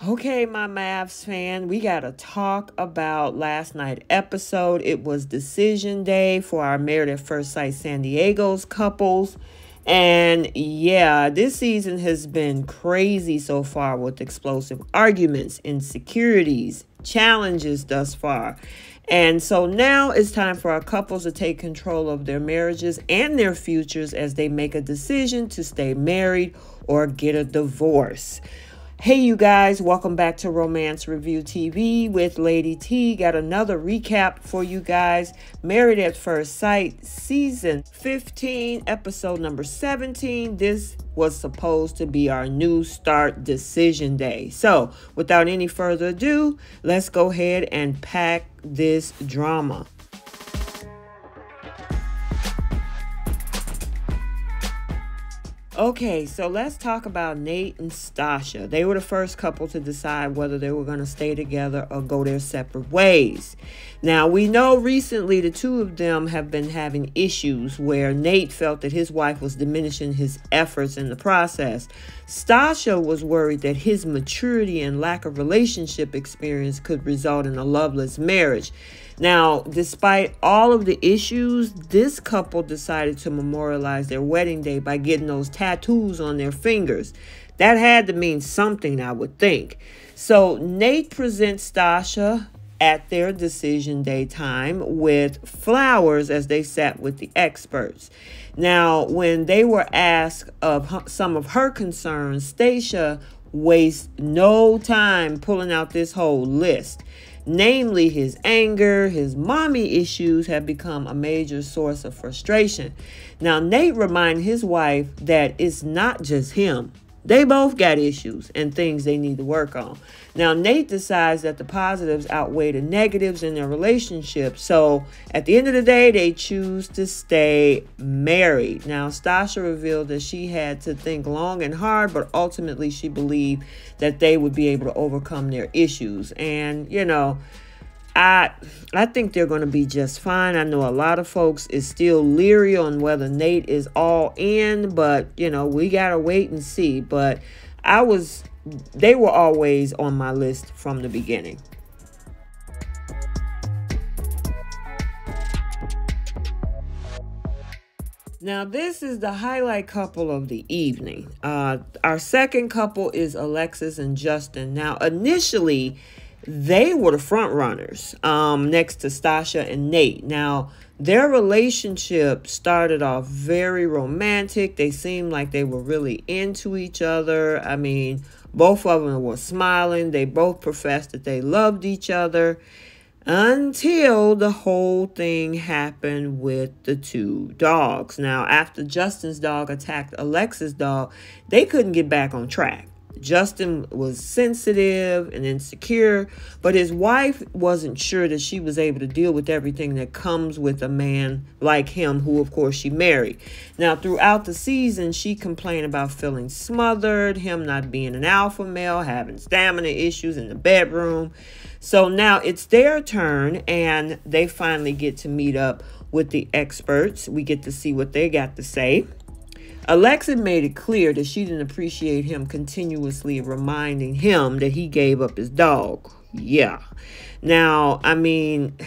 Okay, my MAFS fan, we got to talk about last night's episode. It was decision day for our Married at First Sight San Diego's couples. And yeah, this season has been crazy so far with explosive arguments, insecurities, challenges thus far. And so now it's time for our couples to take control of their marriages and their futures as they make a decision to stay married or get a divorce. Hey, you guys, welcome back to Romance Review TV with Lady T. Got another recap for you guys. Married at First Sight, Season 15, Episode number 17. This was supposed to be our new start decision day. So, without any further ado, let's go ahead and pack this drama. Okay, so let's talk about Nate and Stacia. They were the first couple to decide whether they were going to stay together or go their separate ways. Now, we know recently the two of them have been having issues where Nate felt that his wife was diminishing his efforts in the process. Stacia was worried that his maturity and lack of relationship experience could result in a loveless marriage. Now, despite all of the issues, this couple decided to memorialize their wedding day by getting those tattoos on their fingers. That had to mean something, I would think. So Nate presents Stacia at their decision day time with flowers as they sat with the experts. Now, when they were asked of some of her concerns, Stacia wastes no time pulling out this whole list. Namely, his anger, his mommy issues have become a major source of frustration. Now, Nate reminded his wife that it's not just him. They both got issues and things they need to work on. Now, Nate decides that the positives outweigh the negatives in their relationship. So, at the end of the day, they choose to stay married. Now, Stacia revealed that she had to think long and hard, but ultimately she believed that they would be able to overcome their issues. And, you know, I think they're going to be just fine. I know a lot of folks is still leery on whether Nate is all in, but, you know, we got to wait and see. But they were always on my list from the beginning. Now, this is the highlight couple of the evening. Our second couple is Alexis and Justin. Now, initially, they were the front runners next to Stacia and Nate. Now, their relationship started off very romantic. They seemed like they were really into each other. I mean, both of them were smiling. They both professed that they loved each other until the whole thing happened with the two dogs. Now, after Justin's dog attacked Alexis' dog, they couldn't get back on track. Justin was sensitive and insecure, but his wife wasn't sure that she was able to deal with everything that comes with a man like him, who, of course, she married. Now, throughout the season, she complained about feeling smothered, him not being an alpha male, having stamina issues in the bedroom. So now it's their turn, and they finally get to meet up with the experts. We get to see what they got to say. Alexis made it clear that she didn't appreciate him continuously reminding him that he gave up his dog. Yeah. Now, I mean,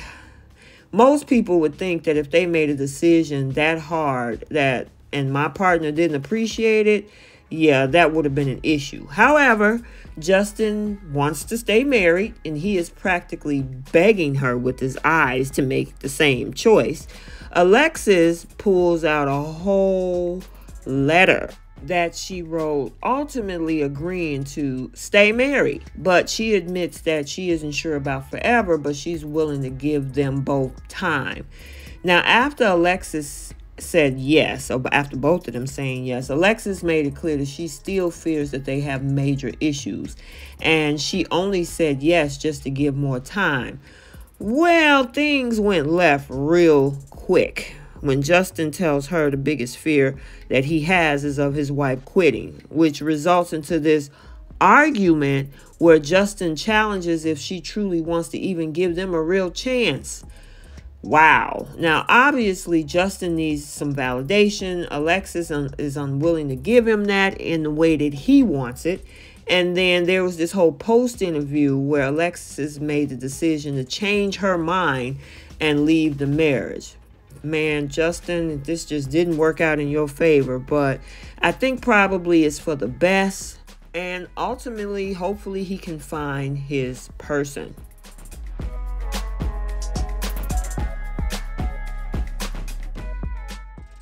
most people would think that if they made a decision that hard and my partner didn't appreciate it, yeah, that would have been an issue. However, Justin wants to stay married, and he is practically begging her with his eyes to make the same choice. Alexis pulls out a whole letter that she wrote, ultimately agreeing to stay married, but she admits that she isn't sure about forever, but she's willing to give them both time. Now, after Alexis said yes, or after both of them saying yes, Alexis made it clear that she still fears that they have major issues, and she only said yes just to give more time. Well, things went left real quick when Justin tells her the biggest fear that he has is of his wife quitting, which results into this argument where Justin challenges if she truly wants to even give them a real chance. Wow. Now, obviously, Justin needs some validation. Alexis is unwilling to give him that in the way that he wants it. And then there was this whole post interview where Alexis made the decision to change her mind and leave the marriage. Man, Justin, this just didn't work out in your favor, but I think probably it's for the best. And ultimately, hopefully he can find his person.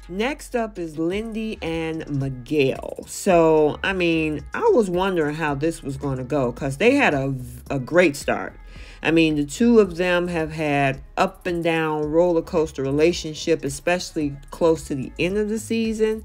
Next up is Lindy and Miguel. So, I mean, I was wondering how this was going to go because they had a great start. I mean, the two of them have had up and down roller coaster relationship, especially close to the end of the season.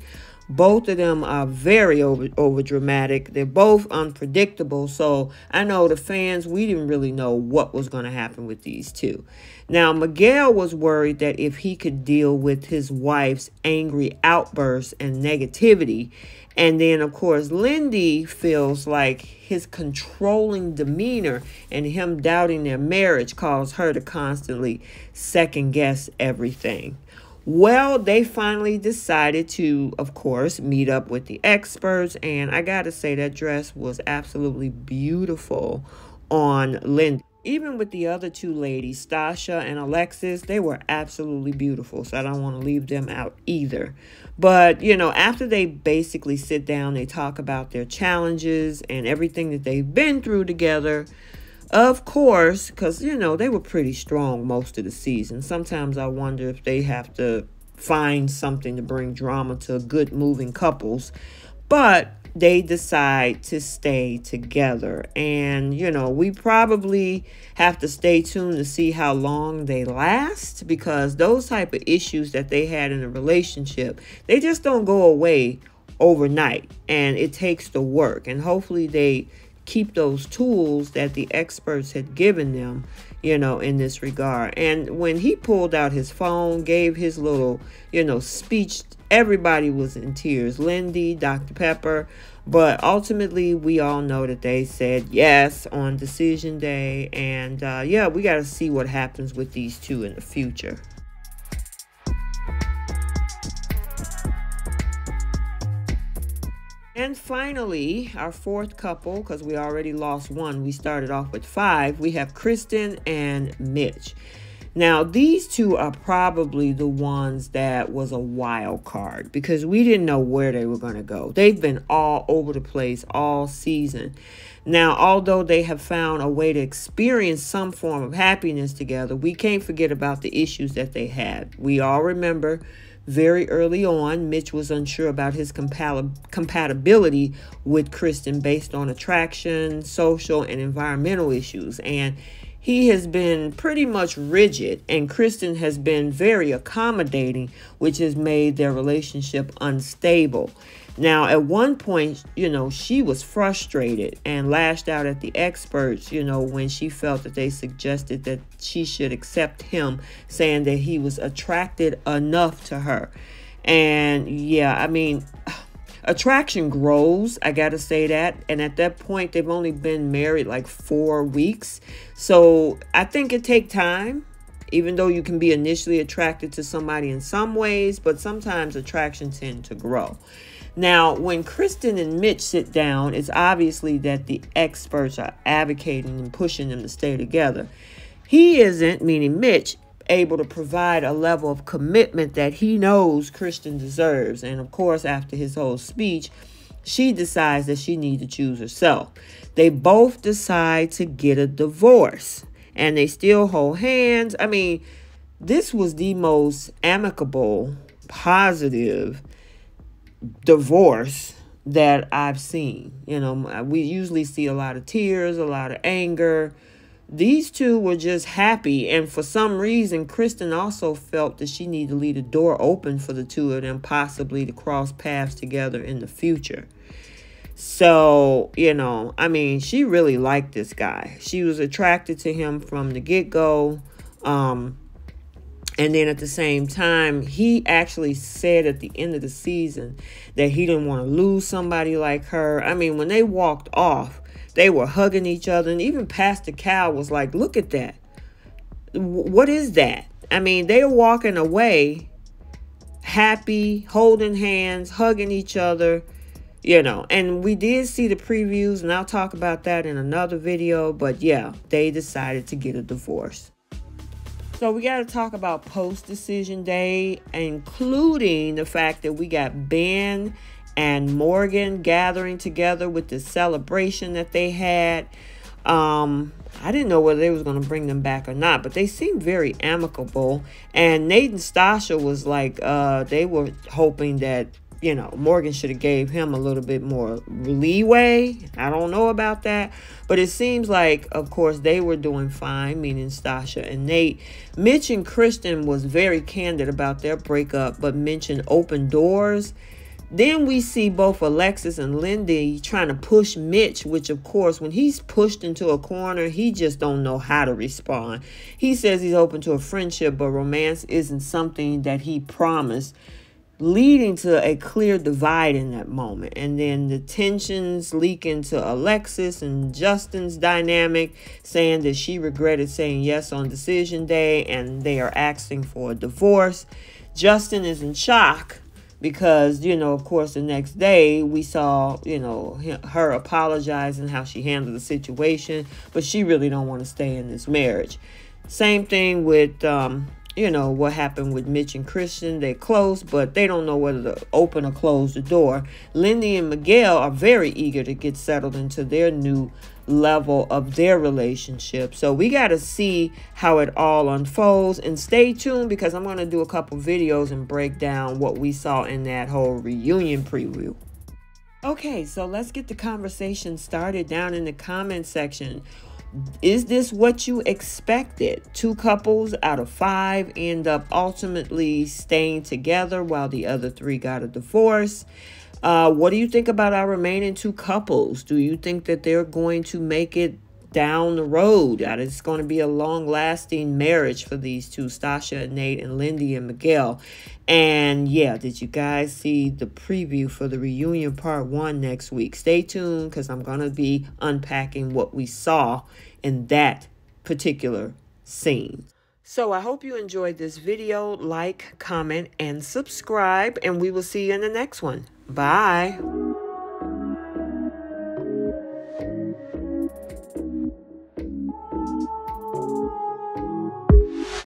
Both of them are very over dramatic. They're both unpredictable. So I know the fans, we didn't really know what was going to happen with these two. Now, Miguel was worried that if he could deal with his wife's angry outbursts and negativity. And then, of course, Lindy feels like his controlling demeanor and him doubting their marriage caused her to constantly second guess everything. Well, they finally decided to, of course, meet up with the experts. And I got to say, that dress was absolutely beautiful on Lindy. Even with the other two ladies, Stacia and Alexis, they were absolutely beautiful. So I don't want to leave them out either. But, you know, after they basically sit down, they talk about their challenges and everything that they've been through together. Of course, because, you know, they were pretty strong most of the season. Sometimes I wonder if they have to find something to bring drama to good moving couples. But they decide to stay together. And, you know, we probably have to stay tuned to see how long they last, because those type of issues that they had in a relationship, they just don't go away overnight. And it takes the work. And hopefully they keep those tools that the experts had given them, you know, in this regard. And when he pulled out his phone, gave his little, you know, speech, everybody was in tears. Lindy, Dr. Pepper. But ultimately, we all know that they said yes on decision day. And yeah, we got to see what happens with these two in the future. And finally, our fourth couple, because we already lost one. We started off with 5. We have Krysten and Mitch. Now, these two are probably the ones that was a wild card because we didn't know where they were going to go. They've been all over the place all season. Now, although they have found a way to experience some form of happiness together, we can't forget about the issues that they had. We all remember very early on, Mitch was unsure about his compatibility with Krysten based on attraction, social, and environmental issues. And he has been pretty much rigid, and Krysten has been very accommodating, which has made their relationship unstable. Now, at one point, you know, she was frustrated and lashed out at the experts, you know, when she felt that they suggested that she should accept him, saying that he was attracted enough to her. And yeah, I mean, attraction grows, I gotta say that. And at that point, they've only been married like 4 weeks. So I think it takes time, even though you can be initially attracted to somebody in some ways, but sometimes attraction tends to grow. Now, when Krysten and Mitch sit down, it's obviously that the experts are advocating and pushing them to stay together. He isn't, meaning Mitch, able to provide a level of commitment that he knows Krysten deserves. And of course, after his whole speech, she decides that she needs to choose herself. They both decide to get a divorce, and they still hold hands. I mean, this was the most amicable, positive divorce that I've seen. You know, we usually see a lot of tears, a lot of anger. These two were just happy. And for some reason, Krysten also felt that she needed to leave the door open for the two of them possibly to cross paths together in the future. So, you know, I mean, she really liked this guy. She was attracted to him from the get-go. And then at the same time, he actually said at the end of the season that he didn't want to lose somebody like her. I mean, when they walked off, they were hugging each other. And even Pastor Cal was like, look at that. What is that? I mean, they were walking away happy, holding hands, hugging each other. you know, and we did see the previews, and I'll talk about that in another video. But yeah, they decided to get a divorce. So we got to talk about post-decision day, including the fact that we got Ben and Morgan gathering together with the celebration that they had. I didn't know whether they was going to bring them back or not, but they seemed very amicable. And Nate and Stacia was like, they were hoping that, you know, Morgan should have gave him a little bit more leeway. I don't know about that. But it seems like, of course, they were doing fine, meaning Stacia and Nate. Mitch and Krysten was very candid about their breakup, but mentioned open doors. Then we see both Alexis and Lindy trying to push Mitch, which, of course, when he's pushed into a corner, he just don't know how to respond. He says he's open to a friendship, but romance isn't something that he promised, leading to a clear divide in that moment. And then the tensions leak into Alexis and Justin's dynamic, saying that she regretted saying yes on decision day, and they are asking for a divorce. Justin is in shock because, you know, of course, the next day we saw, you know, her apologizing how she handled the situation, but she really don't want to stay in this marriage. Same thing with, you know, what happened with Mitch and Krysten. They're close, but they don't know whether to open or close the door. Lindy and Miguel are very eager to get settled into their new level of their relationship. So we got to see how it all unfolds, and stay tuned because I'm going to do a couple videos and break down what we saw in that whole reunion preview. Okay, so let's get the conversation started down in the comment section. Is this what you expected? 2 couples out of 5 end up ultimately staying together while the other 3 got a divorce. What do you think about our remaining 2 couples? Do you think that they're going to make it down the road? That it's going to be a long-lasting marriage for these 2, Stacia and Nate, and Lindy and Miguel. And yeah, did you guys see the preview for the reunion part 1 next week? Stay tuned because I'm going to be unpacking what we saw in that particular scene. So I hope you enjoyed this video. Like, comment, and subscribe, and we will see you in the next one. Bye.